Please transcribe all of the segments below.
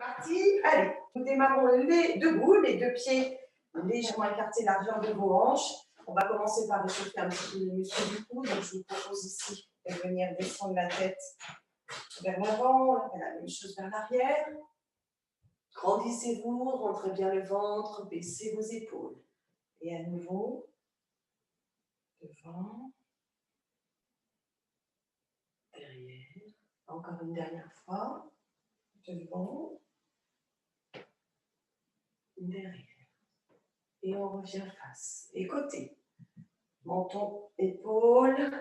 parti. Allez, nous démarrons debout, les deux pieds légèrement écartés largeur de vos hanches. On va commencer par réchauffer un petit peu les muscles du cou. Donc, je vous propose ici de venir descendre la tête vers l'avant, la même chose vers l'arrière. Grandissez-vous, rentrez bien le ventre, baissez vos épaules. Et à nouveau, devant, derrière. Encore une dernière fois, devant, derrière. Et on revient face. Et côté. Menton, épaule.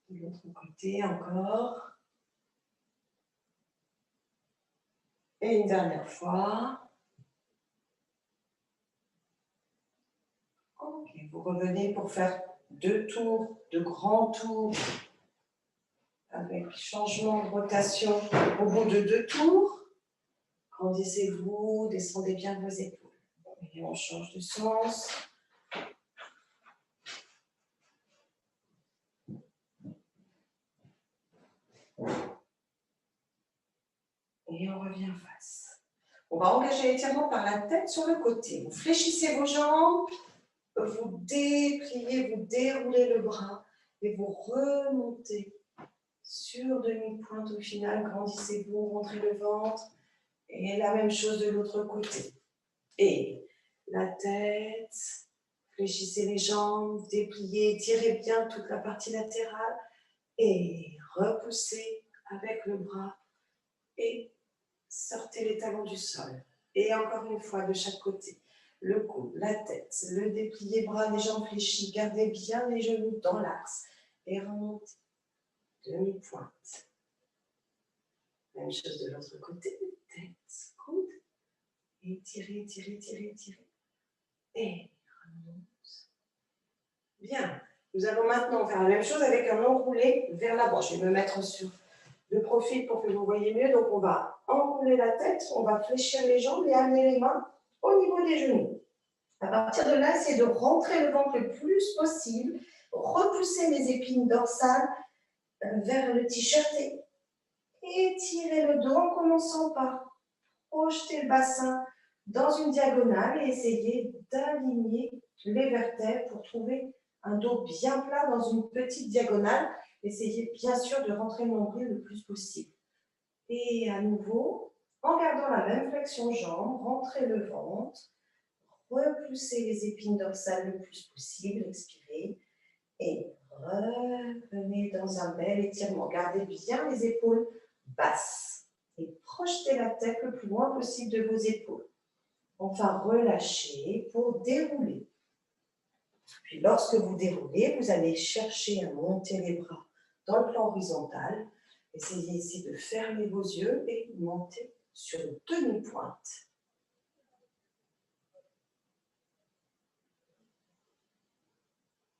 De l'autre côté encore. Et une dernière fois. Ok, vous revenez pour faire 2 tours, 2 grands tours. Avec changement de rotation au bout de 2 tours. Grandissez-vous, descendez bien vos épaules. Et on change de sens. Et on revient face. On va engager l'étirement par la tête sur le côté. Vous fléchissez vos jambes, vous dépliez, vous déroulez le bras et vous remontez sur demi-pointe au final. Grandissez-vous, rentrez le ventre et la même chose de l'autre côté. Et la tête, fléchissez les jambes, dépliez, tirez bien toute la partie latérale et repoussez avec le bras et sortez les talons du sol. Et encore une fois de chaque côté. Le cou, la tête, le déplié bras, les jambes fléchies. Gardez bien les genoux dans l'axe. Et remontez. Demi-pointe. Même chose de l'autre côté. Tête, coude. Et tirez, tirez, tirez, tirez. Et remonte. Bien. Nous allons maintenant faire la même chose avec un enroulé vers l'avant. Je vais me mettre sur le profil pour que vous voyez mieux. Donc, on va enrouler la tête, on va fléchir les jambes et amener les mains au niveau des genoux. À partir de là, essayez de rentrer le ventre le plus possible, repousser les épines dorsales vers le t-shirt et étirez le dos en commençant par projeter le bassin dans une diagonale et essayez d'aligner les vertèbres pour trouver un dos bien plat dans une petite diagonale. Essayez bien sûr de rentrer le nombril le plus possible. Et à nouveau, en gardant la même flexion jambe, rentrez le ventre, repoussez les épines dorsales le plus possible, expirez, et revenez dans un bel étirement. Gardez bien les épaules basses et projetez la tête le plus loin possible de vos épaules. Enfin, relâchez pour dérouler. Puis lorsque vous déroulez, vous allez chercher à monter les bras dans le plan horizontal. Essayez ici de fermer vos yeux et monter sur une demi-pointe.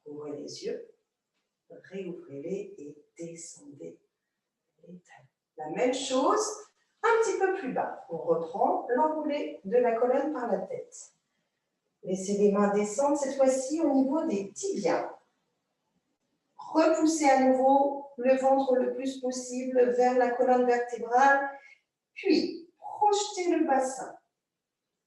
Ouvrez les yeux, réouvrez-les et descendez les talons. La même chose, un petit peu plus bas. On reprend l'enroulé de la colonne par la tête. Laissez les mains descendre cette fois-ci au niveau des tibias. Repoussez à nouveau le ventre le plus possible vers la colonne vertébrale, puis projetez le bassin,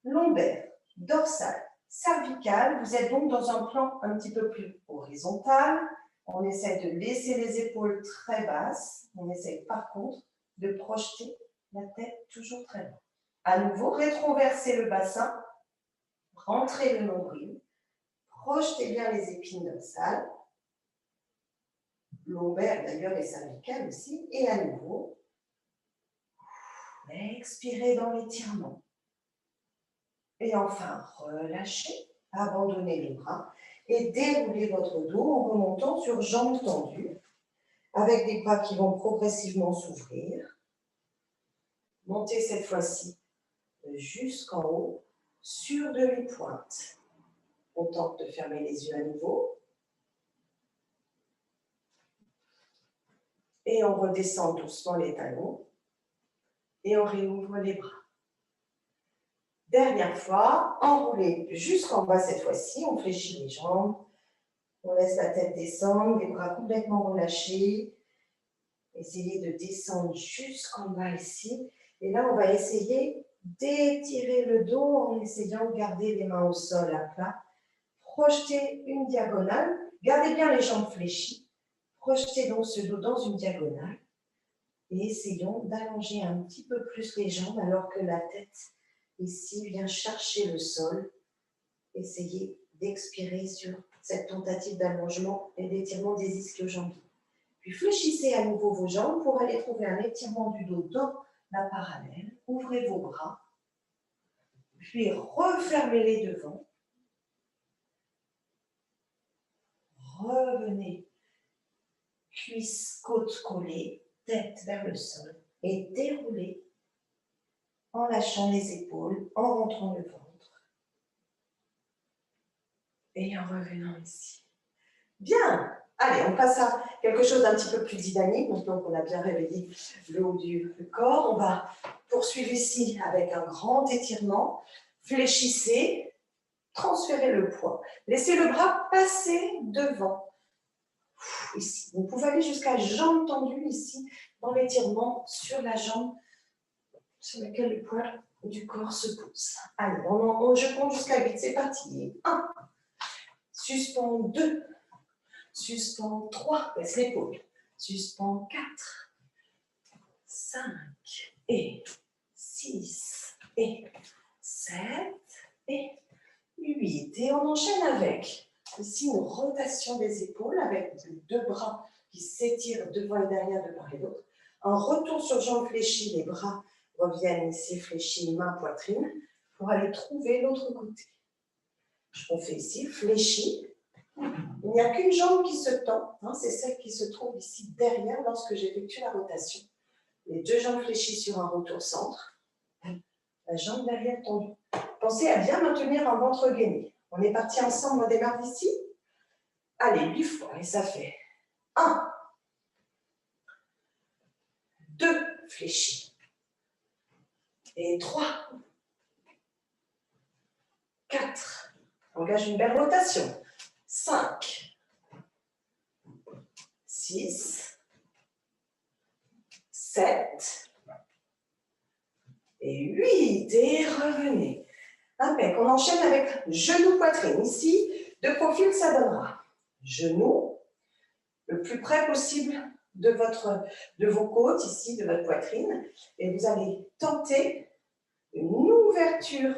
lombaire, dorsal, cervical. Vous êtes donc dans un plan un petit peu plus horizontal. On essaie de laisser les épaules très basses. On essaie par contre de projeter la tête toujours très loin. À nouveau, rétroversez le bassin, rentrez le nombril, projetez bien les épines dorsales, lombaire d'ailleurs et cervical aussi, et à nouveau, expirez dans l'étirement. Et enfin, relâchez, abandonnez les bras et déroulez votre dos en remontant sur jambes tendues, avec des bras qui vont progressivement s'ouvrir. Montez cette fois-ci jusqu'en haut, sur demi-pointe. On tente de fermer les yeux à nouveau. Et on redescend doucement les talons. Et on réouvre les bras. Dernière fois, enroulez jusqu'en bas cette fois-ci. On fléchit les jambes. On laisse la tête descendre, les bras complètement relâchés. Essayez de descendre jusqu'en bas ici. Et là, on va essayer d'étirer le dos en essayant de garder les mains au sol à plat. Projetez une diagonale. Gardez bien les jambes fléchies. Projetez donc ce dos dans une diagonale. Et essayons d'allonger un petit peu plus les jambes alors que la tête ici vient chercher le sol. Essayez d'expirer sur cette tentative d'allongement et d'étirement des ischio-jambiers. Puis fléchissez à nouveau vos jambes pour aller trouver un étirement du dos dans la parallèle. Ouvrez vos bras, puis refermez-les devant. Revenez, cuisses, côtes collées, tête vers le sol et déroulez en lâchant les épaules, en rentrant le ventre et en revenant ici. Bien, allez, on passe à quelque chose d'un petit peu plus dynamique. Maintenant qu'on a bien réveillé le haut du corps, on va poursuivre ici avec un grand étirement. Fléchissez, transférez le poids. Laissez le bras passer devant. Ici, vous pouvez aller jusqu'à jambe tendue ici, dans l'étirement sur la jambe sur laquelle le poids du corps se pose. Allez, je compte jusqu'à 8, c'est parti. 1, suspend 2, suspend 3, baisse l'épaule, suspend 4, 5 et 6 et 7 et 8. Et on enchaîne avec ici une rotation des épaules avec les deux bras qui s'étirent devant et derrière de part et d'autre. Un retour sur jambes fléchies, les bras reviennent ici fléchis, main, poitrine, pour aller trouver l'autre côté. On fait ici, fléchi. Il n'y a qu'une jambe qui se tend, hein, c'est celle qui se trouve ici derrière lorsque j'effectue la rotation. Les deux jambes fléchies sur un retour centre. La jambe derrière tendue. Pensez à bien maintenir un ventre gainé. On est parti ensemble, on démarre d'ici. Allez, 8 fois, et ça fait 1, 2, fléchis. Et 3, 4, engage une belle rotation. 5, 6, 7 et 8. Et revenez. Impec. On enchaîne avec genou, poitrine. Ici, de profil, ça donnera genou, le plus près possible de vos côtes, ici, de votre poitrine. Et vous allez tenter une ouverture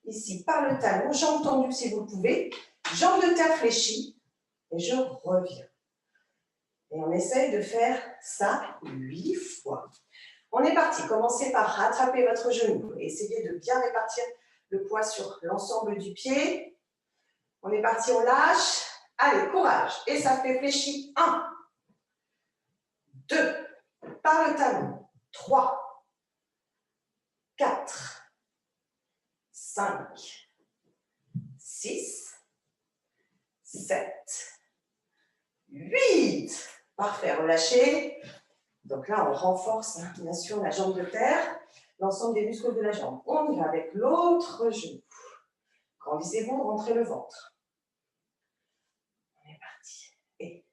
ici par le talon, jambes tendues si vous le pouvez, jambes de terre fléchies. Et je reviens. Et on essaye de faire ça 8 fois. On est parti. Commencez par rattraper votre genou. Essayez de bien répartir le poids sur l'ensemble du pied. On est parti, on lâche. Allez, courage. Et ça fait fléchir. 1, 2, par le talon. 3, 4, 5, 6, 7, 8. Parfait, relâchez. Donc là, on renforce, hein, bien sûr, la jambe de terre, l'ensemble des muscles de la jambe. On y va avec l'autre genou. Grandissez-vous, rentrez le ventre. On est parti. Et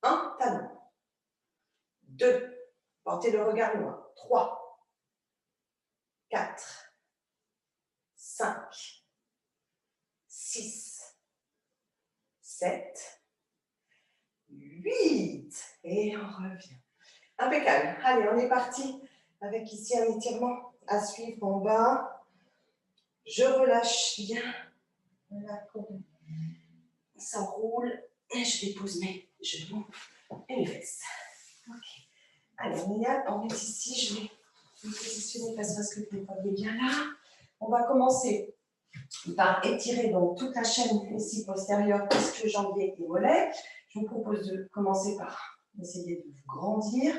1, talon. 2, portez le regard loin. 3, 4, 5, 6, 7, 8. Et on revient. Impeccable. Allez, on est parti avec ici un étirement à suivre en bas. Je relâche bien la colonne. Ça roule et je dépose mes genoux et mes fesses. Ok. Allez, on est ici. Je vais me positionner parce que vous voyez bien là. On va commencer par étirer donc toute la chaîne ici postérieure, ischio-jambier et mollet. Je vous propose de commencer par essayer de vous grandir.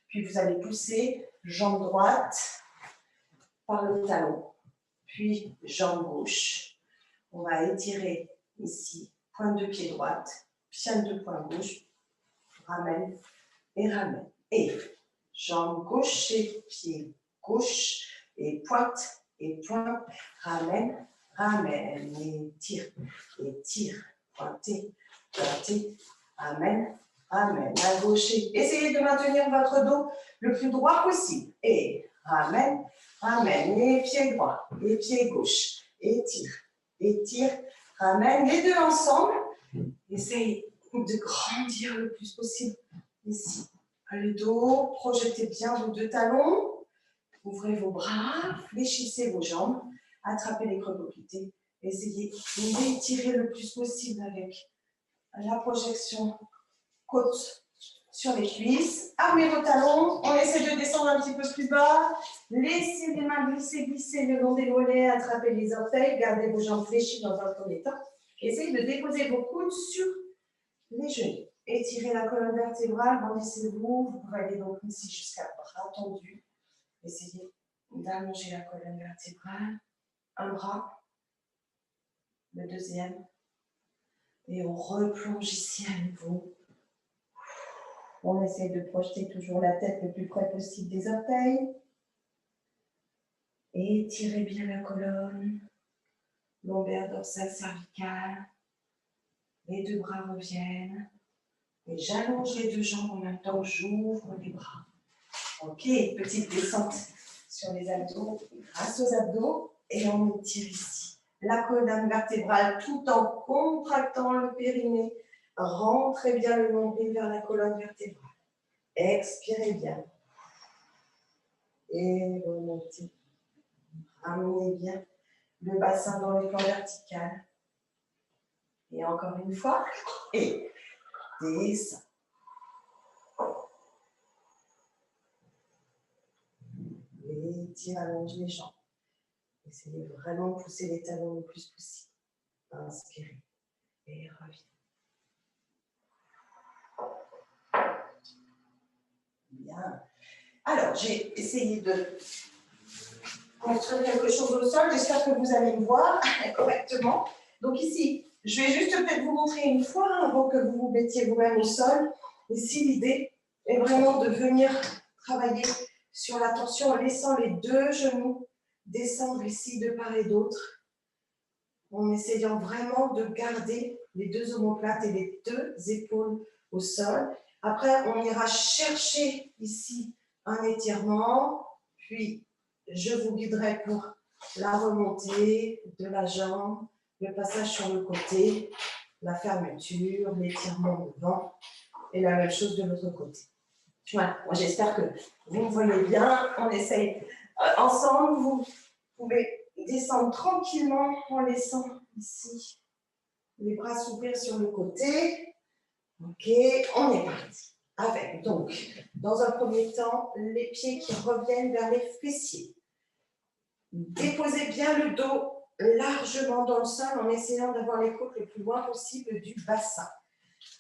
Puis vous allez pousser jambe droite par le talon. Puis jambe gauche. On va étirer ici, pointe de pied droite, pointe de poing gauche, ramène et ramène. Et jambe gauche et pied gauche, et pointe, ramène, ramène, et tire, pointez, pointez, ramène, ramène, à gauche. Essayez de maintenir votre dos le plus droit possible. Et ramène, ramène. Les pieds droits, les pieds gauches. Étire, ramène. Les deux ensemble. Essaye de grandir le plus possible. Ici, le dos, projetez bien vos deux talons. Ouvrez vos bras, fléchissez vos jambes. Attrapez les creux poplités. Essayez d'étirer le plus possible avec la projection côte sur les cuisses. Armez vos talons. On essaie de descendre un petit peu plus bas. Laissez les mains glisser le long des mollets. Attrapez les orteils. Gardez vos jambes fléchies dans un premier temps. Essayez de déposer vos coudes sur les genoux. Étirez la colonne vertébrale. Bandissez-vous. Vous pouvez aller donc ici jusqu'à bras tendus. Essayez d'allonger la colonne vertébrale. Un bras. Le deuxième. Et on replonge ici à nouveau. On essaie de projeter toujours la tête le plus près possible des orteils. Et étirez bien la colonne. Lombaire dorsale cervicale. Les deux bras reviennent. Et j'allonge les deux jambes en même temps que j'ouvre les bras. Ok, petite descente sur les abdos grâce aux abdos. Et on étire ici la colonne vertébrale tout en contractant le périnée. Rentrez bien le nombril vers la colonne vertébrale. Expirez bien. Et remontez. Ramenez bien le bassin dans les flancs verticales. Et encore une fois. Et descend. Étire, allonge les jambes. Essayez vraiment de pousser les talons le plus possible. Inspirez. Et revenez. Bien. Alors, j'ai essayé de construire quelque chose au sol. J'espère que vous allez me voir correctement. Donc ici, je vais juste peut-être vous montrer une fois avant que vous vous mettiez vous-même au sol. Ici, l'idée est vraiment de venir travailler sur la tension en laissant les deux genoux descendre ici de part et d'autre. En essayant vraiment de garder les deux omoplates et les deux épaules au sol. Après, on ira chercher ici un étirement, puis je vous guiderai pour la remontée de la jambe, le passage sur le côté, la fermeture, l'étirement devant et la même chose de l'autre côté. Voilà, moi j'espère que vous me voyez bien. On essaye ensemble. Vous pouvez descendre tranquillement en laissant ici les bras s'ouvrir sur le côté. Ok, on est parti. Avec donc, dans un premier temps, les pieds qui reviennent vers les fessiers. Déposez bien le dos largement dans le sol en essayant d'avoir les côtes le plus loin possible du bassin.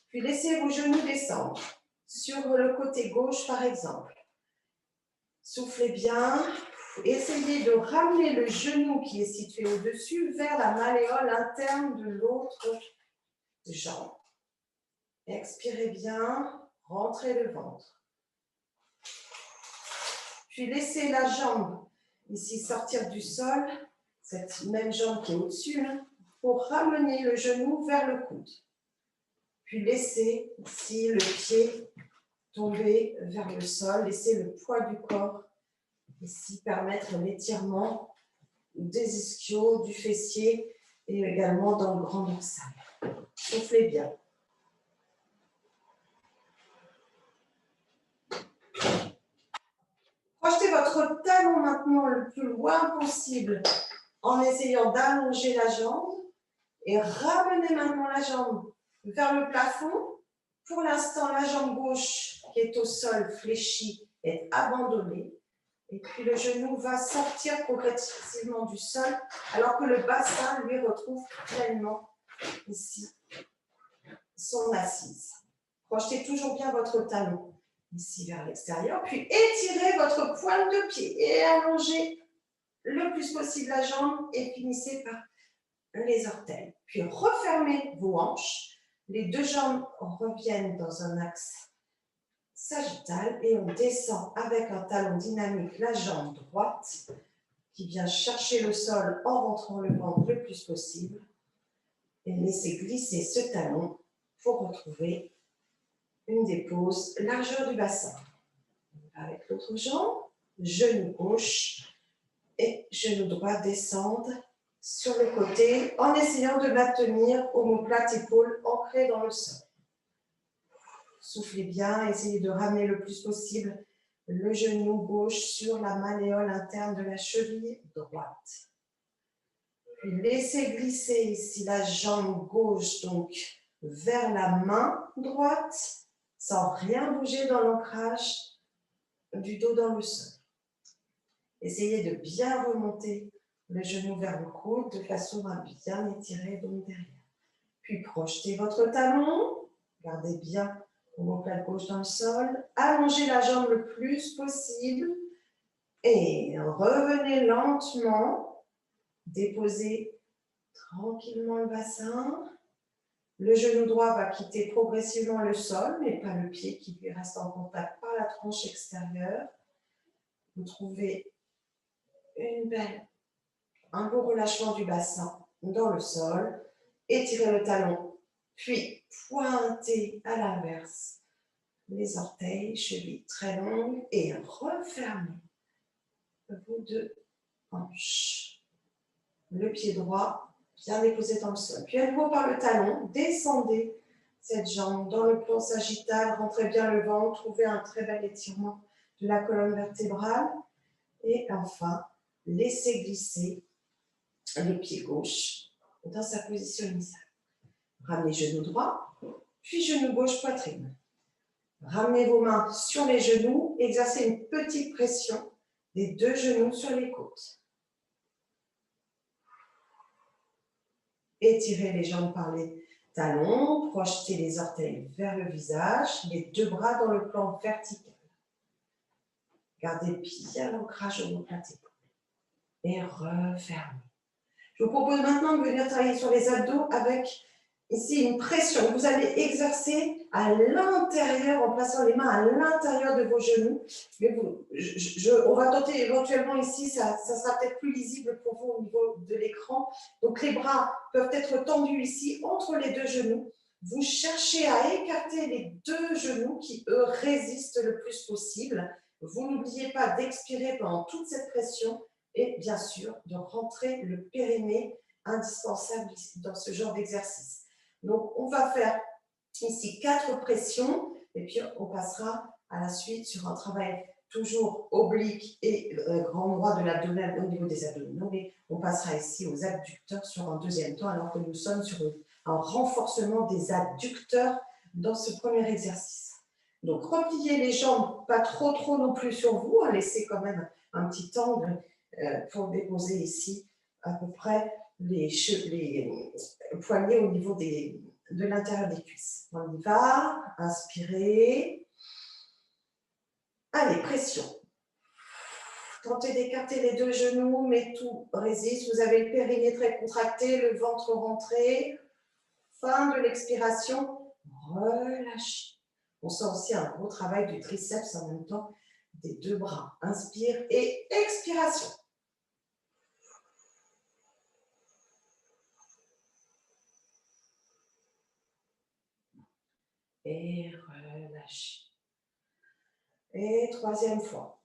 Puis laissez vos genoux descendre sur le côté gauche par exemple. Soufflez bien. Essayez de ramener le genou qui est situé au-dessus vers la malléole interne de l'autre jambe. Expirez bien. Rentrez le ventre. Puis laissez la jambe ici sortir du sol, cette même jambe qui est au-dessus, pour ramener le genou vers le coude. Puis laissez ici le pied tomber vers le sol, laissez le poids du corps ici permettre l'étirement des ischios, du fessier et également dans le grand dorsal. Soufflez bien. Projetez votre talon maintenant le plus loin possible en essayant d'allonger la jambe et ramenez maintenant la jambe vers le plafond. Pour l'instant, la jambe gauche qui est au sol fléchie est abandonnée. Et puis le genou va sortir progressivement du sol alors que le bassin lui retrouve pleinement ici son assise. Projetez toujours bien votre talon ici vers l'extérieur, puis étirez votre pointe de pied et allongez le plus possible la jambe et finissez par les orteils. Puis refermez vos hanches, les deux jambes reviennent dans un axe sagittal et on descend avec un talon dynamique la jambe droite qui vient chercher le sol en rentrant le ventre le plus possible et laissez glisser ce talon pour retrouver une dépose largeur du bassin. Avec l'autre jambe, genou gauche et genou droit descendent sur le côté en essayant de maintenir omoplate, épaule ancrée dans le sol. Soufflez bien, essayez de ramener le plus possible le genou gauche sur la malléole interne de la cheville droite. Puis laissez glisser ici la jambe gauche donc vers la main droite sans rien bouger dans l'ancrage du dos dans le sol. Essayez de bien remonter le genou vers le coude de façon à bien étirer donc derrière. Puis projetez votre talon, gardez bien l'omoplate gauche dans le sol, allongez la jambe le plus possible et revenez lentement, déposez tranquillement le bassin. Le genou droit va quitter progressivement le sol, mais pas le pied qui lui reste en contact par la tranche extérieure. Vous trouvez un beau relâchement du bassin dans le sol. Étirez le talon, puis pointez à l'inverse les orteils, chevilles très longues et refermez vos deux hanches. Le pied droit bien déposé dans le sol. Puis à nouveau par le talon, descendez cette jambe dans le plan sagittal, rentrez bien le ventre, trouvez un très bel étirement de la colonne vertébrale. Et enfin, laissez glisser le pied gauche dans sa position initiale. Ramenez genou droit, puis genou gauche poitrine. Ramenez vos mains sur les genoux, exercez une petite pression des deux genoux sur les côtes. Étirez les jambes par les talons, projetez les orteils vers le visage, les deux bras dans le plan vertical. Gardez bien l'ancrage omoplate et refermez. Je vous propose maintenant de venir travailler sur les abdos avec ici une pression. Vous allez exercer à l'intérieur, en plaçant les mains à l'intérieur de vos genoux. Mais on va tenter éventuellement ici, ça sera peut-être plus lisible pour vous au niveau de l'écran. Donc les bras peuvent être tendus ici entre les deux genoux. Vous cherchez à écarter les deux genoux qui, eux, résistent le plus possible. Vous n'oubliez pas d'expirer pendant toute cette pression et bien sûr de rentrer le périnée indispensable dans ce genre d'exercice. Donc, on va faire ici 4 pressions et puis on passera à la suite sur un travail toujours oblique et grand droit de l'abdomen au niveau des abdominaux, mais on passera ici aux adducteurs sur un deuxième temps alors que nous sommes sur un renforcement des adducteurs dans ce premier exercice. Donc, repliez les jambes, pas trop non plus sur vous, hein, laissez quand même un petit angle pour déposer ici à peu près les poignets au niveau de l'intérieur des cuisses. On y va, inspirez. Allez, pression. Tentez d'écarter les deux genoux, mais tout résiste. Vous avez le périnée très contracté, le ventre rentré. Fin de l'expiration, relâchez. On sent aussi un gros travail du triceps en même temps des deux bras. Inspire et expiration. Et relâchez. Et troisième fois.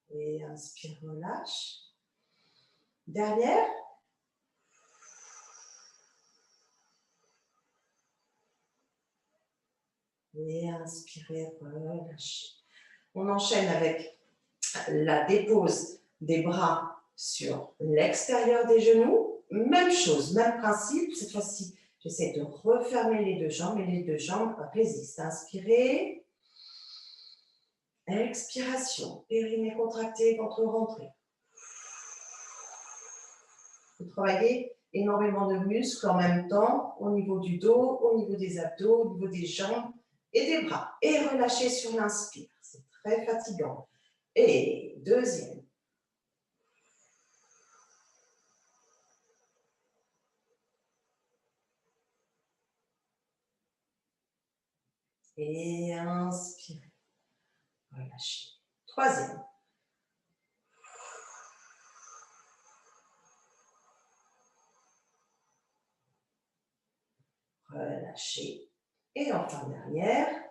Et inspire, relâche. Dernière. Et inspirez, relâchez. On enchaîne avec la dépose des bras sur l'extérieur des genoux. Même chose, même principe. Cette fois-ci, j'essaie de refermer les deux jambes et les deux jambes résistent. Inspirez. Expiration. Périnée contracté, ventre rentré. Vous travaillez énormément de muscles en même temps, au niveau du dos, au niveau des abdos, au niveau des jambes et des bras. Et relâchez sur l'inspire. C'est très fatigant. Et deuxième. Et inspirez. Relâchez. Troisième. Relâchez. relâchez. Et enfin, dernière.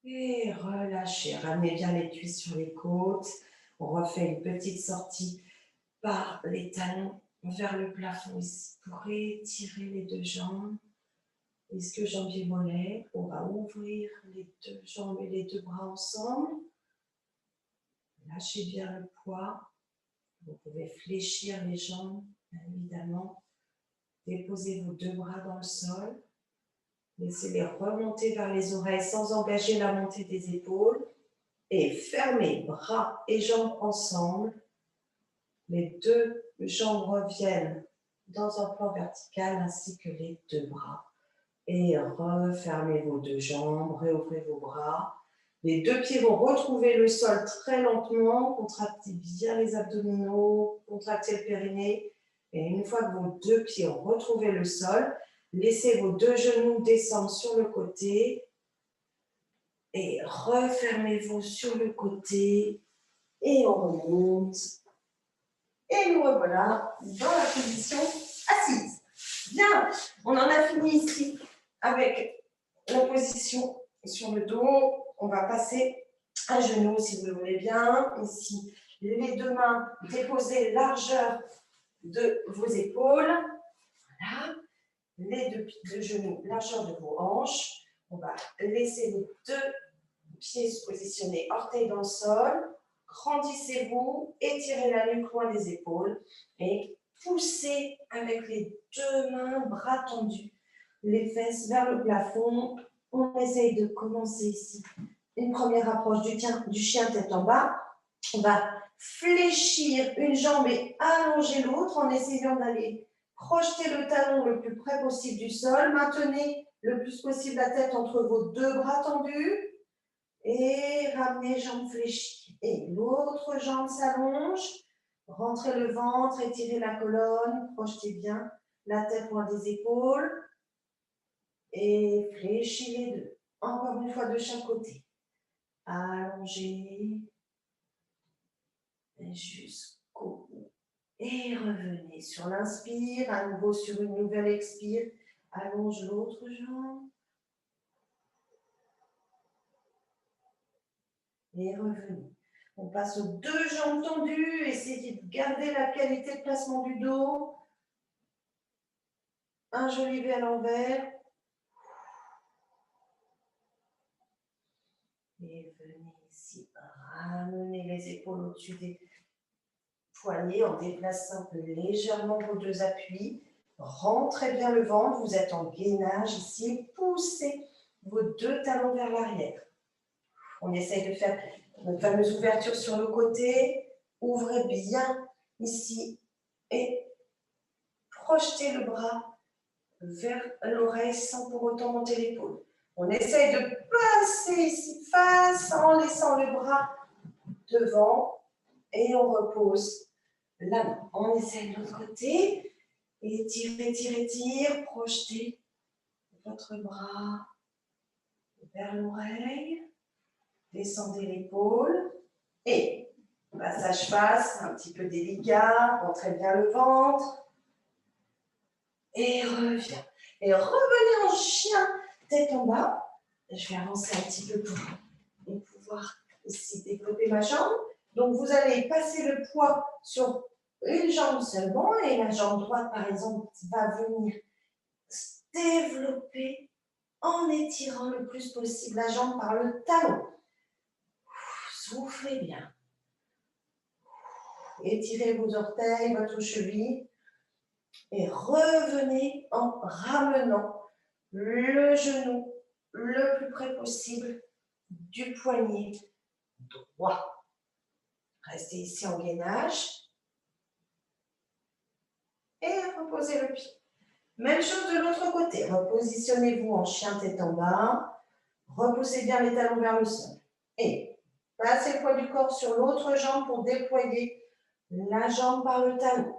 Et relâchez. Ramenez bien les cuisses sur les côtes. On refait une petite sortie par les talons vers le plafond ici pour étirer les deux jambes. Ischio-jambier-mollet. On va ouvrir les deux jambes et les deux bras ensemble. Lâchez bien le poids. Vous pouvez fléchir les jambes, bien évidemment. Déposez vos deux bras dans le sol. Laissez-les remonter vers les oreilles sans engager la montée des épaules. Et fermez bras et jambes ensemble. Les deux jambes reviennent dans un plan vertical ainsi que les deux bras. Et refermez vos deux jambes, réouvrez vos bras. Les deux pieds vont retrouver le sol très lentement. Contractez bien les abdominaux, contractez le périnée. Et une fois que vos deux pieds ont retrouvé le sol, laissez vos deux genoux descendre sur le côté. Et refermez-vous sur le côté. Et on remonte. Et nous revoilà dans la position assise. Bien, on en a fini ici avec la position sur le dos. On va passer à genoux si vous le voulez bien. Ici, les deux mains déposées largeur de vos épaules. Voilà. Les deux genoux largeur de vos hanches. On va laisser les deux pieds se positionner, orteils dans le sol. Grandissez-vous, étirez la nuque loin des épaules et poussez avec les deux mains, bras tendus, les fesses vers le plafond. On essaye de commencer ici une première approche du chien tête en bas. On va fléchir une jambe et allonger l'autre en essayant d'aller projeter le talon le plus près possible du sol. Maintenez le plus possible la tête entre vos deux bras tendus. Et ramenez jambes fléchies. Et l'autre jambe s'allonge. Rentrez le ventre, étirez la colonne. Projetez bien la tête loin des épaules. Et fléchis les deux. Encore une fois de chaque côté. Allongez. Jusqu'au bout. Et revenez sur l'inspire. À nouveau sur une nouvelle expire. Allonge l'autre jambe. Et revenez. On passe aux deux jambes tendues. Essayez de garder la qualité de placement du dos. Un joli V à l'envers. Et venez ici ramener les épaules au-dessus des poignets en déplaçant légèrement vos deux appuis. Rentrez bien le ventre. Vous êtes en gainage ici. Poussez vos deux talons vers l'arrière. On essaye de faire une fameuse ouverture sur le côté. Ouvrez bien ici et projetez le bras vers l'oreille sans pour autant monter l'épaule. On essaye de passer ici face en laissant le bras devant et on repose la main. On essaye de l'autre côté. Étirez, étirez, étirez. Projetez votre bras vers l'oreille. Descendez l'épaule et passage face, un petit peu délicat. Rentrez bien le ventre. Et reviens. Et revenez en chien, tête en bas. Je vais avancer un petit peu pour pouvoir ici développer ma jambe. Donc, vous allez passer le poids sur une jambe seulement et la jambe droite, par exemple, va venir se développer en étirant le plus possible la jambe par le talon. Soufflez bien. Étirez vos orteils, votre cheville. Et revenez en ramenant le genou le plus près possible du poignet droit. Restez ici en gainage. Et reposez le pied. Même chose de l'autre côté. Repositionnez-vous en chien tête en bas. Repoussez bien les talons vers le sol. Et passez le poids du corps sur l'autre jambe pour déployer la jambe par le talon.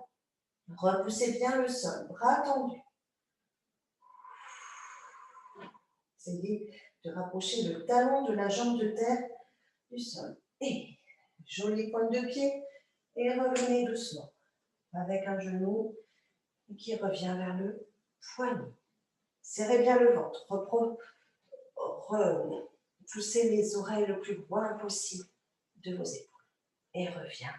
Repoussez bien le sol, bras tendus. Essayez de rapprocher le talon de la jambe de terre du sol. Et Jolie pointe de pied. Et revenez doucement avec un genou qui revient vers le poignet. Serrez bien le ventre. Poussez les oreilles le plus loin possible de vos épaules. Et reviens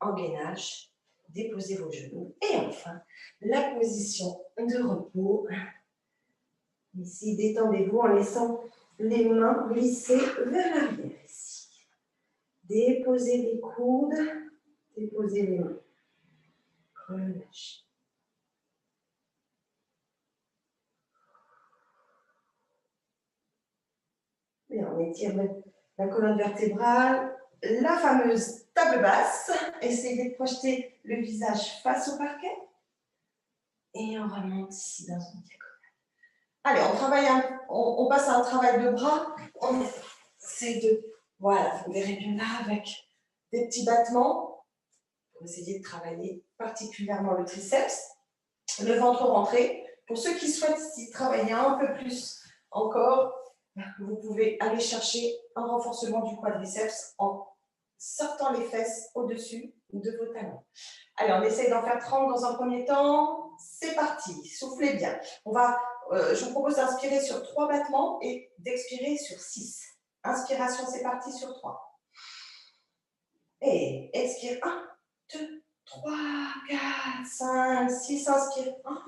en gainage. Déposez vos genoux. Et enfin, la position de repos. Ici, détendez-vous en laissant les mains glisser vers l'arrière. Ici. Déposez les coudes. Déposez les mains. Relâchez. Bien, on étire la colonne vertébrale. La fameuse table basse. Essayez de projeter le visage face au parquet. Et on remonte ici dans une diagonale. Allez, on passe à un travail de bras. On essaie de, voilà, vous verrez bien là avec des petits battements pour essayer de travailler particulièrement le triceps, le ventre rentré. Pour ceux qui souhaitent y travailler un peu plus encore, vous pouvez aller chercher un renforcement du quadriceps en sortant les fesses au-dessus de vos talons. Allez, on essaye d'en faire 30 dans un premier temps. C'est parti, soufflez bien. Je vous propose d'inspirer sur 3 battements et d'expirer sur 6. Inspiration, c'est parti sur 3. Et expire 1, 2, 3, 4, 5, 6. Inspire 1,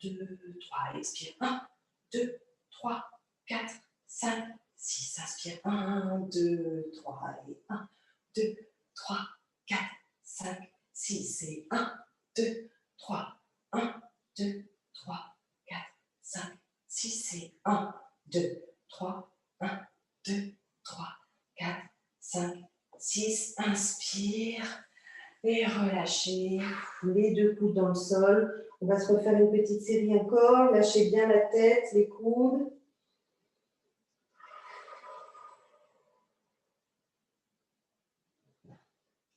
2, 3. Expire 1, 2, 3, 4, 5, 6. Inspire 1, 2, 3. Et 1, 2, 3, 4, 5, 6. Et 1, 2, 3, 1, 2, 3, 4, 5, 6. Et 1, 2, 3, 1, 2, 3, 4, 5, 6. Inspire et relâchez. Les 2 coudes dans le sol. On va se refaire une petite série encore. Lâchez bien la tête, les coudes.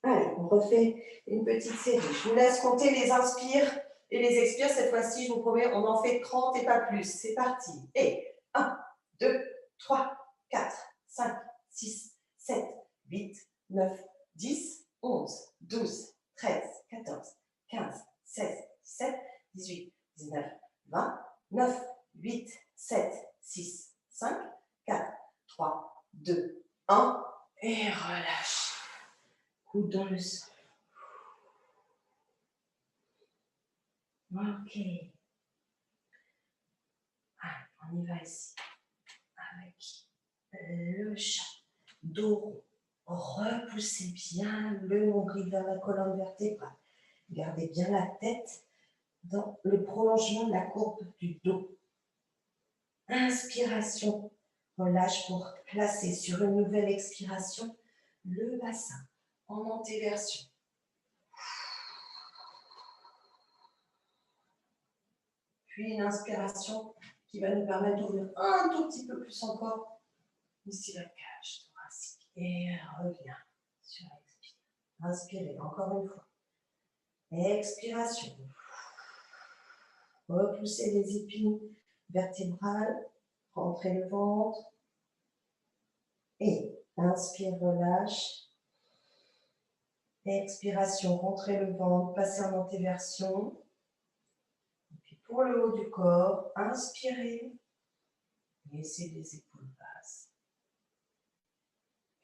Allez, on refait une petite série. Je vous laisse compter les inspires et les expires. Cette fois-ci, je vous promets, on en fait 30 et pas plus. C'est parti. Et 1, 2, 3, 4, 5, 6, 7, 8, 9, 10, 11, 12, 13, 14, 15, 16, 17, 18, 19, 20, 9, 8, 7, 6, 5, 4, 3, 2, 1. Et relâche. Coude dans le sol. Ok. Allez, on y va ici. Avec le chat. Dos rond. Repoussez bien le nombril vers la colonne vertébrale. Gardez bien la tête dans le prolongement de la courbe du dos. Inspiration. Relâche pour placer sur une nouvelle expiration le bassin en antéversion. Puis une inspiration qui va nous permettre d'ouvrir un tout petit peu plus encore ici la cage thoracique. Et revient sur l'expire. Inspirez encore une fois. Expiration. Repoussez les épines vertébrales. Rentrez le ventre. Et inspire, relâche. Expiration, rentrez le ventre, passez en antéversion. Et puis pour le haut du corps, inspirez. Laissez les épaules basses.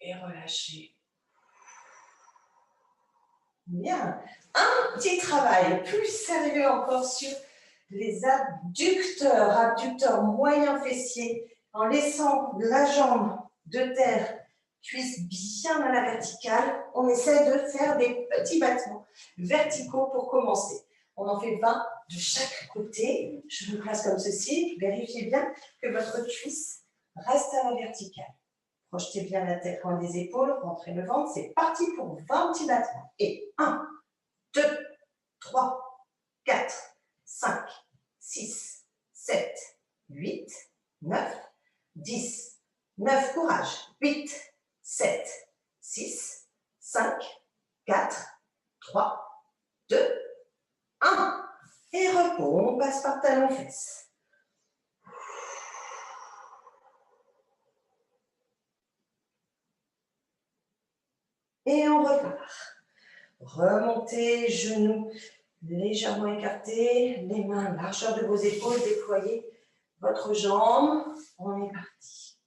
Et relâchez. Bien. Un petit travail plus sérieux encore sur les abducteurs moyens fessiers, en laissant la jambe de terre, cuisse bien à la verticale. On essaie de faire des petits battements verticaux pour commencer. On en fait 20 de chaque côté. Je vous place comme ceci. Vérifiez bien que votre cuisse reste à la verticale. Projetez bien la tête loin des épaules, rentrez le ventre. C'est parti pour 20 petits battements. Et 1, 2, 3, 4, 5, 6, 7, 8, 9, 10, 9, courage, 8, 7, 6, 5, 4, 3, 2, 1. Et repos, on passe par talons-fesses. Et on repart. Remontez, genoux légèrement écartés, les mains largeur de vos épaules, déployez votre jambe. On est parti.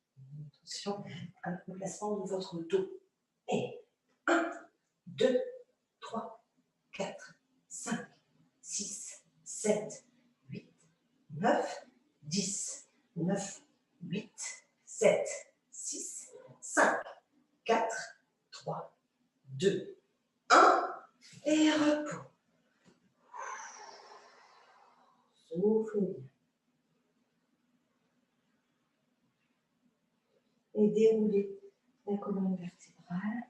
Attention à le placement de votre dos. Et 1, 2, 3, 4, 5, 6, 7, 8, 9, 10, 9, 8, 7, 6, 5, 4, 3, 2, 1. Et repos. Souffle bien. Et déroulez la colonne vertébrale.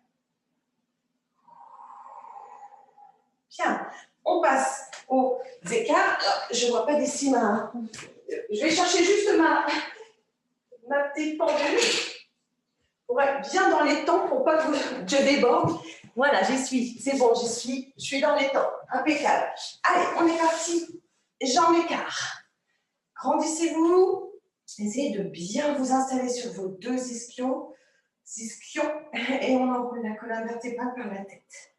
Bien, on passe aux écarts. Je ne vois pas d'ici ma... Je vais chercher juste ma petite pendule pour être bien dans les temps, pour pas que je déborde. Voilà, j'y suis. C'est bon, je suis dans les temps. Impeccable. Allez, on est parti. Jambes écart. Grandissez-vous. Essayez de bien vous installer sur vos deux ischions. Et on enroule la colonne vertébrale par la tête.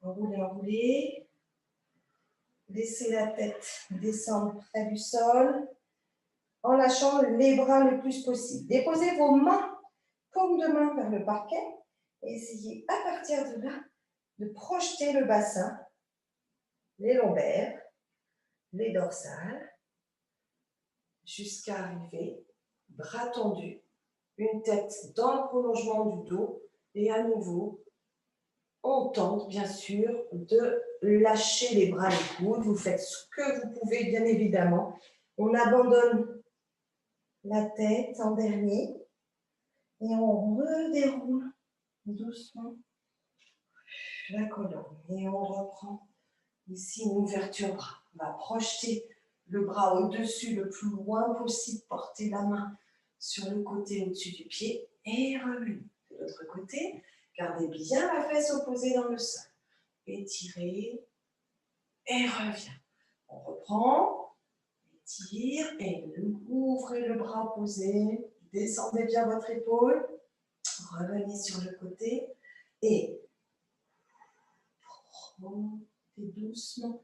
Enroulez, enroulez. Laissez la tête descendre près du sol en lâchant les bras le plus possible. Déposez vos mains, paumes de main vers le parquet et essayez à partir de là de projeter le bassin, les lombaires, les dorsales, jusqu'à arriver, bras tendus, une tête dans le prolongement du dos et à nouveau, on tente bien sûr de lâcher les bras, les coudes. Vous faites ce que vous pouvez, bien évidemment. On abandonne la tête en dernier et on redéroule doucement la colonne. Et on reprend ici une ouverture bras. On va projeter le bras au-dessus le plus loin possible, porter la main sur le côté au-dessus du pied et revenir de l'autre côté. Gardez bien la fesse opposée dans le sol. Étirez et revient. On reprend, étire et ouvrez le bras opposé. Descendez bien votre épaule. Revenez sur le côté et remontez doucement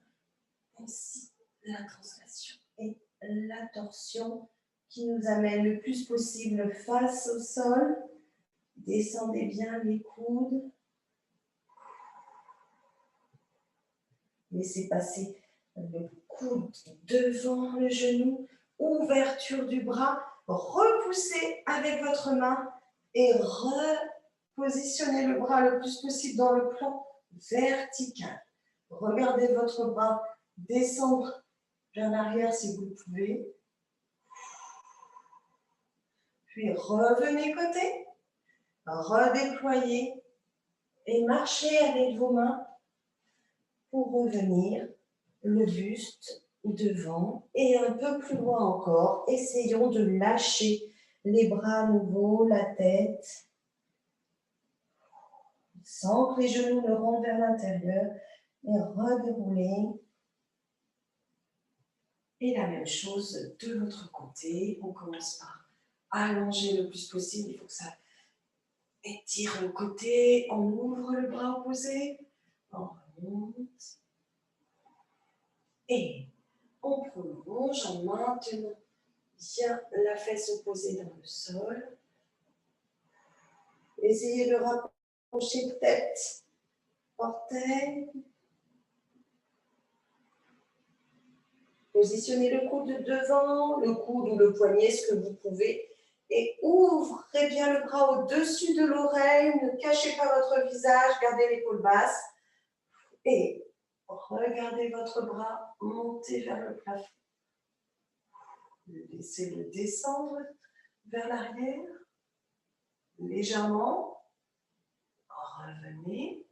ainsi la translation et la torsion qui nous amène le plus possible face au sol. Descendez bien les coudes. Laissez passer le coude devant le genou. Ouverture du bras. Repoussez avec votre main et repositionnez le bras le plus possible dans le plan vertical. Regardez votre bras descendre vers l'arrière si vous le pouvez. Puis revenez côté. Redéployez et marchez avec vos mains pour revenir le buste devant et un peu plus loin encore. Essayons de lâcher les bras à nouveau, la tête, sans que les genoux ne rentrent vers l'intérieur et redérouler. Et la même chose de l'autre côté. On commence par allonger le plus possible. Il faut que ça étire le côté. On ouvre le bras opposé. On remonte. Et on prolonge en maintenant bien la fesse opposée dans le sol. Essayez de rapprocher tête, orteil. Positionnez le coude devant, le coude ou le poignet, ce que vous pouvez. Et ouvrez bien le bras au-dessus de l'oreille. Ne cachez pas votre visage, gardez l'épaule basse. Et regardez votre bras monter vers le plafond. Laissez-le descendre vers l'arrière, légèrement. Revenez.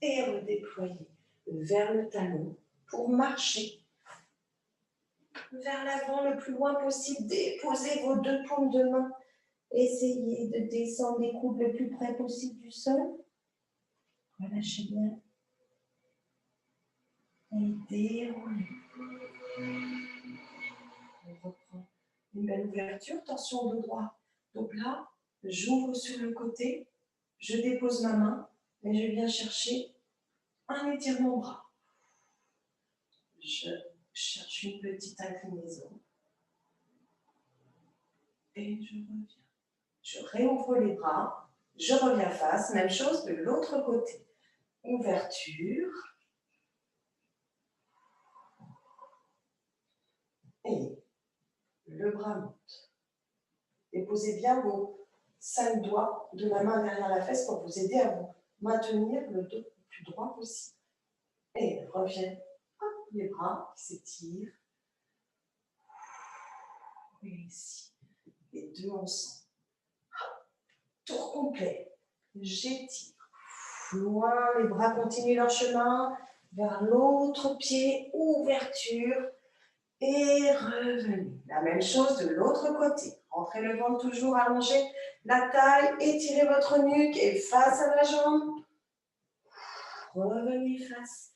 Et redéployez vers le talon pour marcher vers l'avant le plus loin possible. Déposez vos deux paumes de main. Essayez de descendre les coudes le plus près possible du sol. Relâchez bien. Et déroulez. On reprend une belle ouverture. Tension dos droit, dos plat. J'ouvre sur le côté, je dépose ma main et je viens chercher un étirement bras. Je cherche une petite inclinaison et je reviens. Je réouvre les bras, je reviens face, même chose de l'autre côté. Ouverture et le bras monte. Déposez bien vos 5 doigts de la main derrière la fesse pour vous aider à vous maintenir le dos le plus droit possible. Et reviens. Hop, les bras qui s'étirent. Et ici, les deux ensemble. Tour complet. J'étire. Loin, les bras continuent leur chemin vers l'autre pied. Ouverture. Et revenez. La même chose de l'autre côté. Rentrez le ventre toujours allongé, la taille, étirez votre nuque et face à la jambe. Revenez face.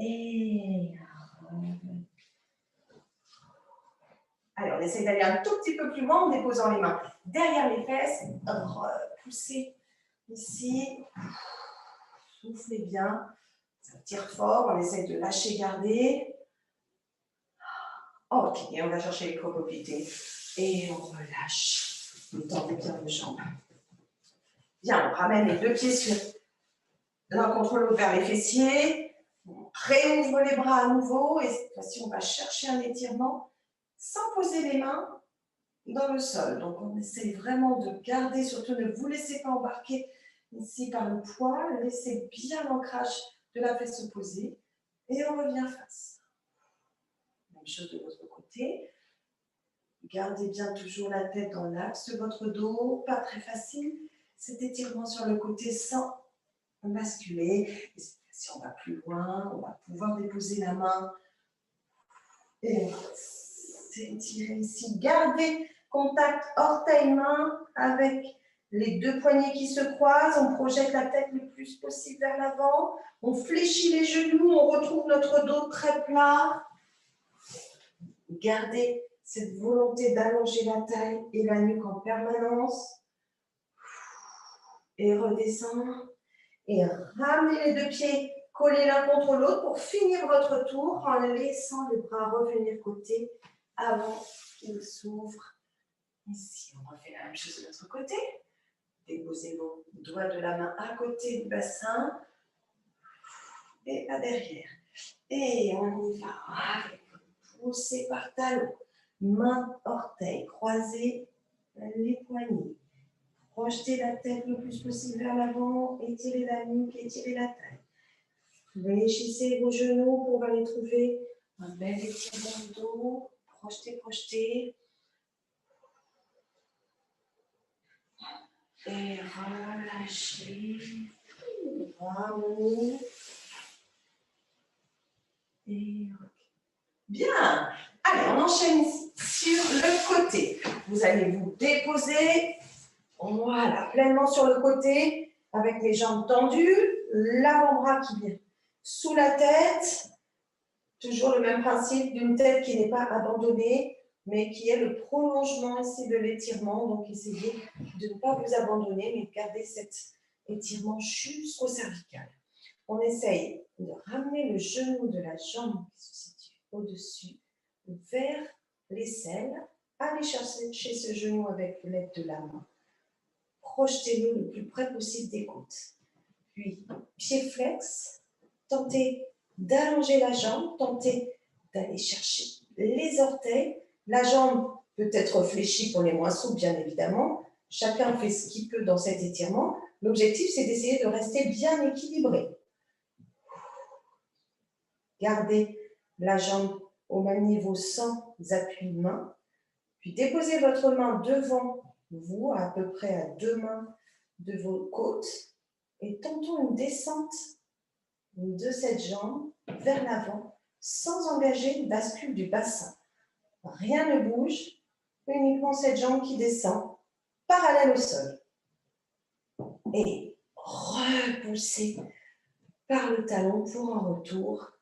Et revenez. Allez, on essaie d'aller un tout petit peu plus loin en déposant les mains derrière les fesses. Repoussez ici. Soufflez bien. Ça tire fort. On essaie de lâcher, garder. Ok, et on va chercher les cocopités. Et on relâche. Détendez bien vos jambes. Bien, on ramène les deux pieds sur l'un contre l'autre vers les fessiers. On réouvre les bras à nouveau. Et cette fois-ci, on va chercher un étirement sans poser les mains dans le sol. Donc, on essaie vraiment de garder, surtout ne vous laissez pas embarquer ici par le poids. Laissez bien l'ancrage de la fesse opposée. Et on revient face. Même chose de l'autre côté. Gardez bien toujours la tête dans l'axe de votre dos. Pas très facile. Cet étirement sur le côté sans basculer. Et si on va plus loin, on va pouvoir déposer la main. Et s'étirer ici. Gardez contact orteil-main avec les deux poignets qui se croisent. On projette la tête le plus possible vers l'avant. On fléchit les genoux. On retrouve notre dos très plat. Gardez cette volonté d'allonger la taille et la nuque en permanence. Et redescendre. Et ramenez les deux pieds collés l'un contre l'autre pour finir votre tour en laissant les bras revenir côté avant qu'ils s'ouvrent. Ici, on refait la même chose de l'autre côté. Déposez vos doigts de la main à côté du bassin et à derrière. Et on y va. Poussez par talon. Main, orteil, croisez les poignets. Projetez la tête le plus possible vers l'avant, étirez la nuque, étirez la taille. Fléchissez vos genoux pour aller trouver un bel étirement de dos. Projetez, projetez. Et relâchez. Ramenez. Et bien. Allez, on enchaîne ici sur le côté. Vous allez vous déposer. Voilà, pleinement sur le côté, avec les jambes tendues, l'avant-bras qui vient sous la tête. Toujours le même principe d'une tête qui n'est pas abandonnée, mais qui est le prolongement ici de l'étirement. Donc, essayez de ne pas vous abandonner, mais de garder cet étirement jusqu'au cervical. On essaye de ramener le genou de la jambe qui se situe au-dessus vers l'aisselle. Allez chercher ce genou avec l'aide de la main. Projetez-le le plus près possible des côtes. Puis, pied flex, tentez d'allonger la jambe, tentez d'aller chercher les orteils. La jambe peut être fléchie pour les moins souples, bien évidemment. Chacun fait ce qu'il peut dans cet étirement. L'objectif, c'est d'essayer de rester bien équilibré. Gardez la jambe au même niveau sans appui de main. Puis, déposez votre main devant vous, à peu près à 2 mains de vos côtes, et tentons une descente de cette jambe vers l'avant, sans engager une bascule du bassin. Rien ne bouge, uniquement cette jambe qui descend, parallèle au sol. Et repoussez par le talon pour un retour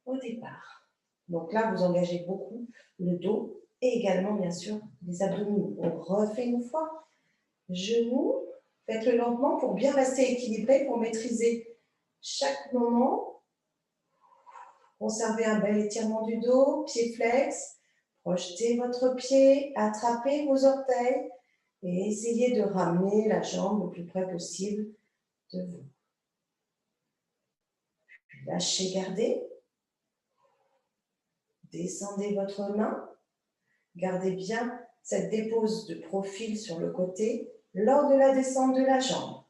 au départ. Donc là, vous engagez beaucoup le dos Et également, bien sûr, les abdominaux. On refait une fois. Genoux, faites-le lentement pour bien rester équilibré, pour maîtriser chaque moment. Conservez un bel étirement du dos, pied flex. Projetez votre pied, attrapez vos orteils et essayez de ramener la jambe le plus près possible de vous. Puis lâchez, gardez. Descendez votre main. Gardez bien cette dépose de profil sur le côté lors de la descente de la jambe.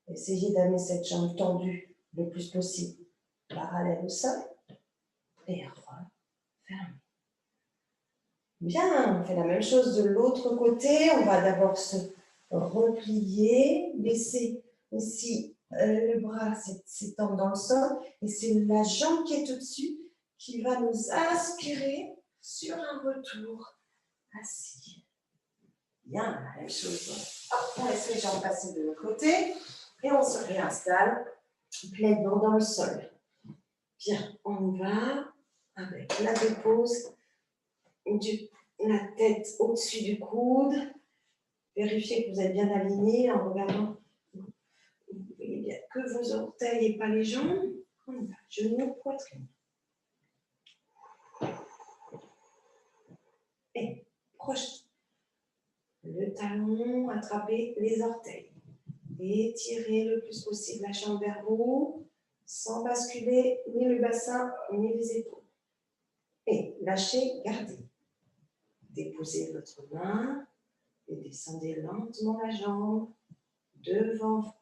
Essayez d'amener cette jambe tendue le plus possible, parallèle au sol, et refermez. Bien, on fait la même chose de l'autre côté. On va d'abord se replier, laisser ici le bras s'étendre dans le sol, et c'est la jambe qui est au-dessus qui va nous inspirer sur un retour assis. Bien, la même chose. Hop, on laisse les jambes passer de l'autre côté et on se réinstalle pleinement dans le sol. Bien, on va avec la dépose la tête au-dessus du coude. Vérifiez que vous êtes bien aligné en regardant. Vous voyez bien que vos orteils et pas les jambes. On y va, genoux, poitrine. Et projetez le talon, attrapez les orteils. Étirez le plus possible la jambe vers vous, sans basculer ni le bassin ni les épaules. Et lâchez, gardez. Déposez votre main et descendez lentement la jambe devant vous.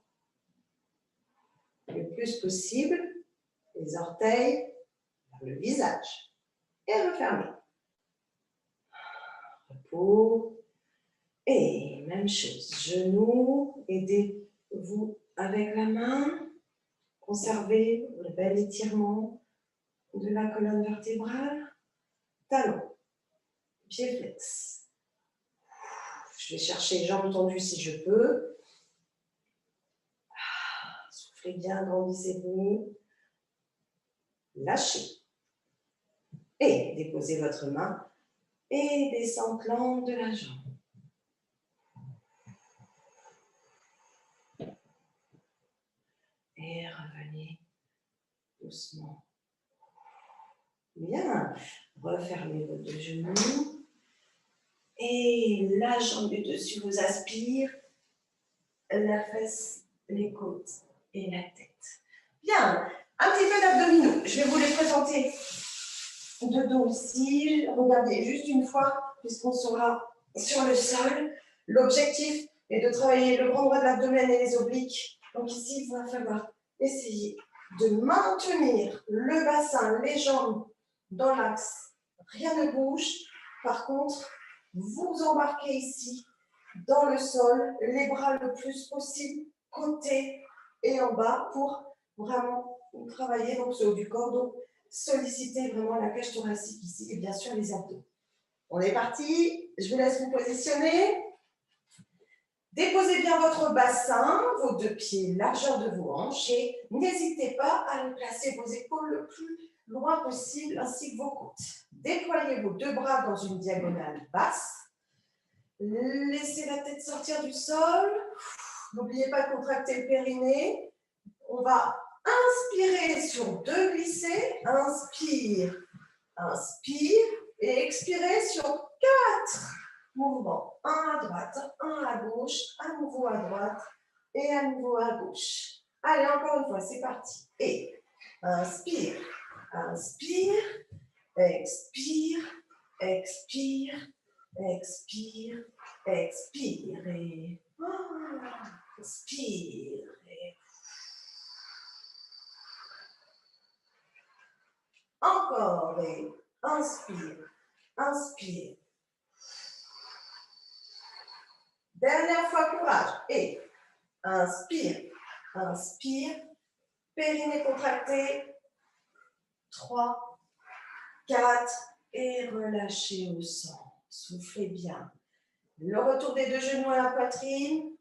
Le plus possible, les orteils vers le visage. Et refermez. Repos. Et même chose, genoux, aidez-vous avec la main. Conservez le bel étirement de la colonne vertébrale. Talon, pied flex. Je vais chercher les jambes tendues si je peux. Soufflez bien, grandissez-vous. Lâchez. Et déposez votre main et descente lente de la jambe. Et revenez doucement. Bien. Refermez vos deux genoux. Et la jambe du dessus vous aspire. La fesse, les côtes et la tête. Bien. Un petit peu d'abdominaux. Je vais vous les présenter de dos ici. Regardez juste une fois, puisqu'on sera sur le sol. L'objectif est de travailler le grand droit de l'abdomen et les obliques. Donc ici, il va falloir essayer de maintenir le bassin, les jambes dans l'axe. Rien ne bouge. Par contre, vous embarquez ici dans le sol, les bras le plus possible, côté et en bas pour vraiment travailler donc ce haut du corps. Donc, solliciter vraiment la cage thoracique ici et bien sûr les abdos. On est parti. Je vous laisse vous positionner. Déposez bien votre bassin, vos deux pieds, largeur de vos hanches et n'hésitez pas à placer vos épaules le plus loin possible ainsi que vos côtes. Déployez vos deux bras dans une diagonale basse. Laissez la tête sortir du sol. N'oubliez pas de contracter le périnée. On va inspirer sur deux glissés. Inspire, inspire et expirez sur 4 mouvements. Un à droite, un à gauche, à nouveau à droite et à nouveau à gauche. Allez, encore une fois, c'est parti. Et inspire, inspire, expire, expire, expire, expire et inspire. Et encore et inspire, inspire. Dernière fois, courage. Et inspire, inspire, périnée contracté. 3, 4 et relâchez au centre. Soufflez bien. Le retour des deux genoux à la poitrine.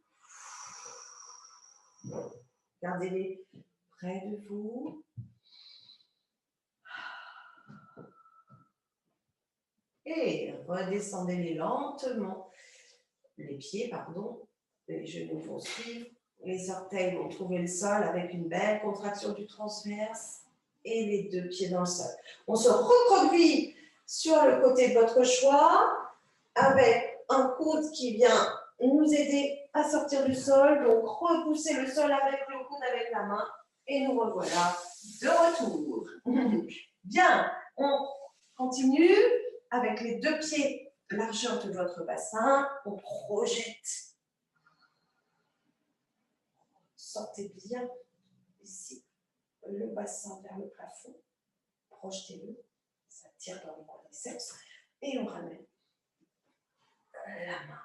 Gardez-les près de vous. Et redescendez-les lentement. Les pieds, pardon. Les genoux vont suivre. Les orteils vont trouver le sol avec une belle contraction du transverse. Et les deux pieds dans le sol. On se recroqueville sur le côté de votre choix avec un coude qui vient nous aider à sortir du sol. Donc, repoussez le sol avec le coude, avec la main. Et nous revoilà de retour. Bien, on continue avec les deux pieds largeur de votre bassin. On projette. Sortez bien ici le bassin vers le plafond. Projetez-le. Ça tire dans les quadriceps. Et on ramène la main.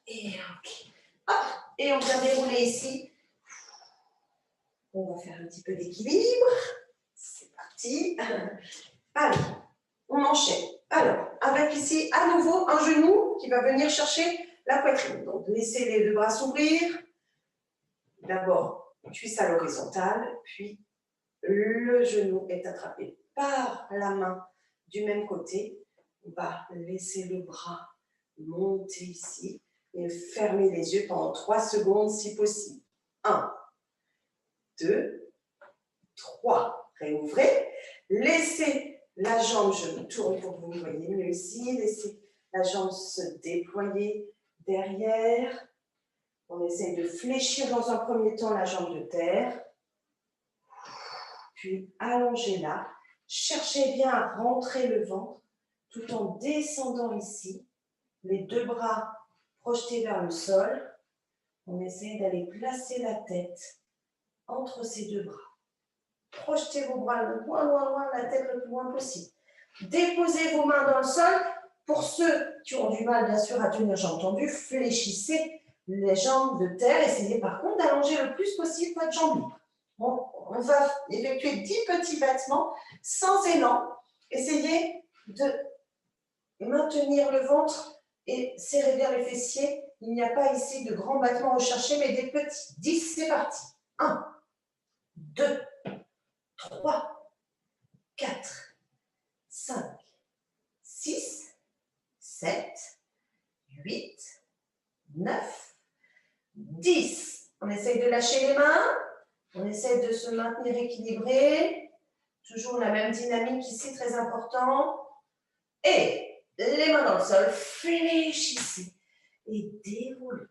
Et ok. Hop. Et on vient dérouler ici. On va faire un petit peu d'équilibre. C'est parti. Allez, on enchaîne. Alors, avec ici, à nouveau, un genou qui va venir chercher la poitrine. Donc, laissez les deux bras s'ouvrir. D'abord, cuisse à l'horizontale, puis le genou est attrapé par la main du même côté. On va laisser le bras monter ici et fermer les yeux pendant 3 secondes si possible. 1, 2, 3. Réouvrez. Laissez la jambe, je me tourne pour que vous me voyez mieux ici. Laissez la jambe se déployer derrière. On essaie de fléchir dans un premier temps la jambe de terre. Puis allongez-la. Cherchez bien à rentrer le ventre tout en descendant ici. Les deux bras projetés vers le sol. On essaie d'aller placer la tête entre ces deux bras. Projetez vos bras loin, loin, loin, la tête le plus loin possible. Déposez vos mains dans le sol. Pour ceux qui ont du mal, bien sûr, à tenir jambes tendues, fléchissez les jambes de terre. Essayez par contre d'allonger le plus possible votre jambe libre. On va effectuer 10 petits battements sans élan. Essayez de maintenir le ventre et serrer bien les fessiers. Il n'y a pas ici de grands battements recherchés, mais des petits. 10, c'est parti. 1, 2, 3, 4, 5, 6, 7, 8, 9, 10. On essaye de lâcher les mains. On essaie de se maintenir équilibré. Toujours la même dynamique ici, très important. Et les mains dans le sol, fléchissez et déroulez.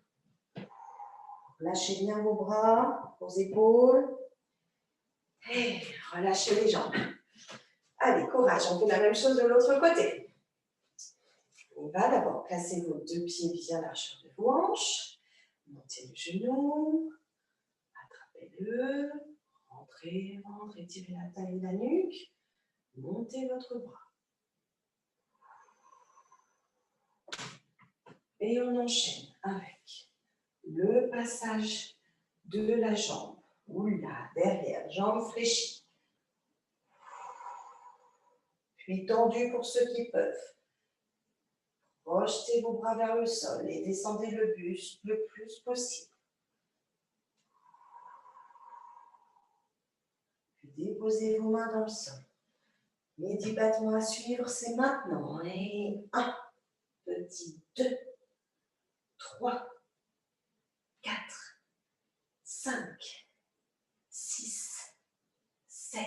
Lâchez bien vos bras, vos épaules. Et relâchez les jambes. Allez, courage, on fait la même chose de l'autre côté. On va d'abord placer vos deux pieds bien largeur de vos hanches. Montez le genou. Attrapez-le. Rentrez, rentrez, tirez la taille et la nuque. Montez votre bras. Et on enchaîne avec le passage de la jambe. Oula, derrière, jambe fléchie. Puis tendu pour ceux qui peuvent. Projetez vos bras vers le sol et descendez le buste le plus possible. Puis déposez vos mains dans le sol. Les 10 battements à suivre, c'est maintenant. Et 1, petit 2, 3, 4, 5, 6, 7,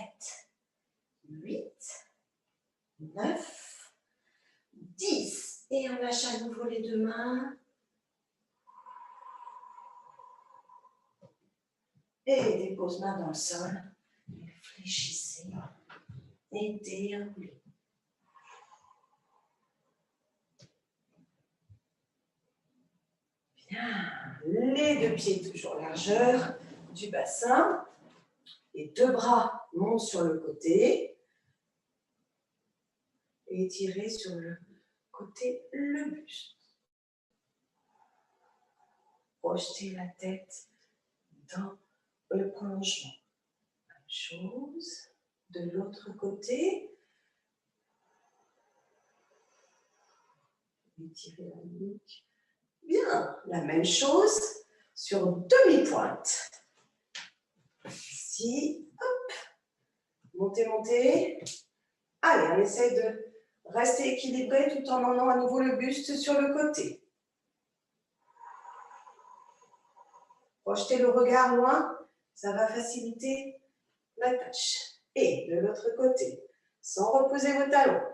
8, 9, 10. Et on lâche à nouveau les deux mains. Et dépose main dans le sol. Et fléchissez. Et déroulez. Bien. Les deux pieds toujours largeur du bassin. Les deux bras montent sur le côté. Et étirez sur le côté le buste. Projetez la tête dans le prolongement. Même chose. De l'autre côté. Étirez la nuque. Bien. La même chose sur demi-pointe. Ici. Hop. Montez, montez. Allez, on essaie de Restez équilibré tout en emmenant à nouveau le buste sur le côté. Projetez le regard loin, ça va faciliter la tâche. Et de l'autre côté, sans reposer vos talons.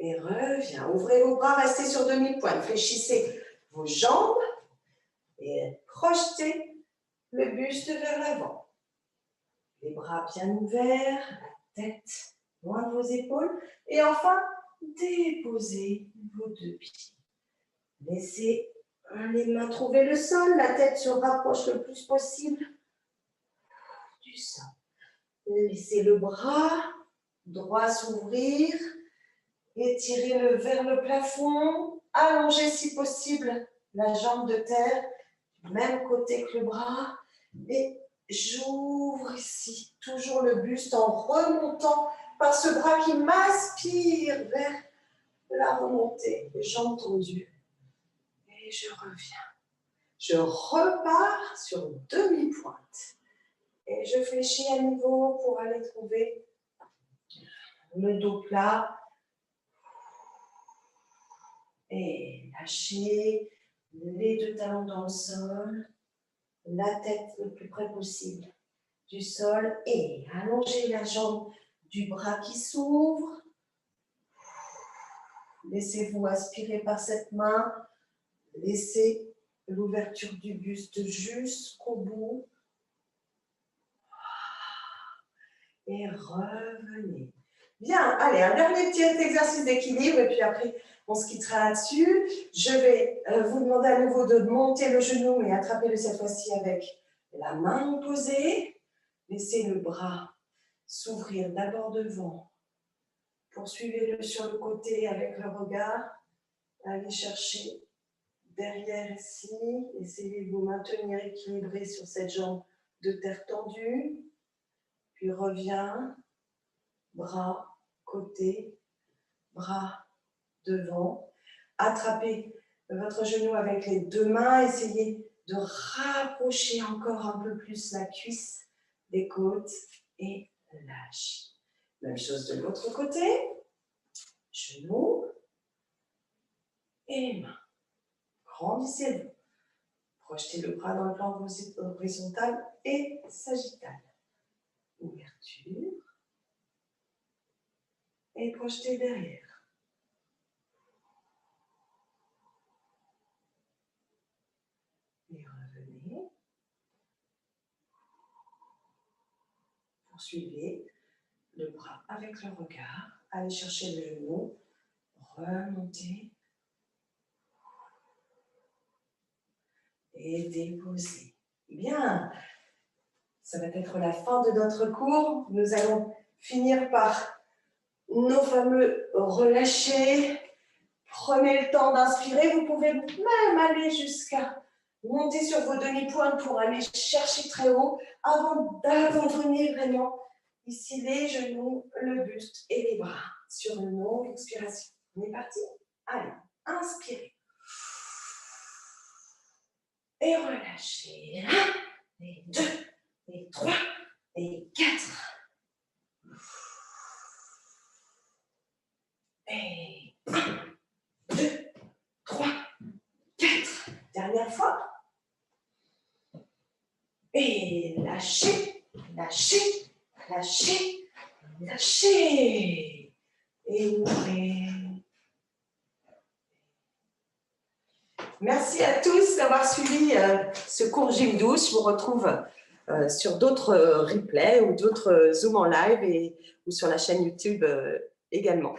Et reviens. Ouvrez vos bras, restez sur demi-pointe. Fléchissez vos jambes et projetez le buste vers l'avant. Les bras bien ouverts, la tête loin de vos épaules. Et enfin, déposez vos deux pieds. Laissez les mains trouver le sol, la tête se rapproche le plus possible du sol. Laissez le bras droit s'ouvrir, étirez-le vers le plafond, allongez si possible la jambe de terre, du même côté que le bras, et j'ouvre ici, toujours le buste en remontant par ce bras qui m'aspire vers la remontée, les jambes tendues. Et je reviens. Je repars sur demi-pointe. Et je fléchis à nouveau pour aller trouver le dos plat. Et lâchez les deux talons dans le sol. La tête le plus près possible du sol. Et allongez la jambe du bras qui s'ouvre. Laissez-vous aspirer par cette main. Laissez l'ouverture du buste jusqu'au bout. Et revenez. Bien, allez, un dernier petit exercice d'équilibre et puis après, on se quittera là-dessus. Je vais vous demander à nouveau de monter le genou et attraper-le cette fois-ci avec la main opposée. Laissez le bras s'ouvrir d'abord devant. Poursuivez-le sur le côté avec le regard. Allez chercher derrière ici. Essayez de vous maintenir équilibré sur cette jambe de terre tendue. Puis reviens, bras, côté, bras, devant. Attrapez votre genou avec les deux mains. Essayez de rapprocher encore un peu plus la cuisse des côtes et lâchez. Même chose de l'autre côté. Genou et main. Grandissez-vous. Projetez le bras dans le plan horizontal et sagittal. Ouverture. Et projetez derrière. Et revenez. Poursuivez le bras avec le regard. Allez chercher le genou. Remontez. Et déposez. Bien. Ça va être la fin de notre cours. Nous allons finir par nos fameux relâchés. Prenez le temps d'inspirer. Vous pouvez même aller jusqu'à monter sur vos demi-pointes pour aller chercher très haut avant d'abandonner vraiment ici les genoux, le buste et les bras sur une longue expiration. On est parti? Allez, inspirez. Et relâchez. 1, et 2, et 3, et 4. Et 1, 2, 3, 4. Dernière fois. Et lâchez, lâchez, lâchez, lâchez. Et ouvrez. Merci à tous d'avoir suivi ce cours Gym Douce. Je vous retrouve sur d'autres replays ou d'autres Zoom en live ou sur la chaîne YouTube également.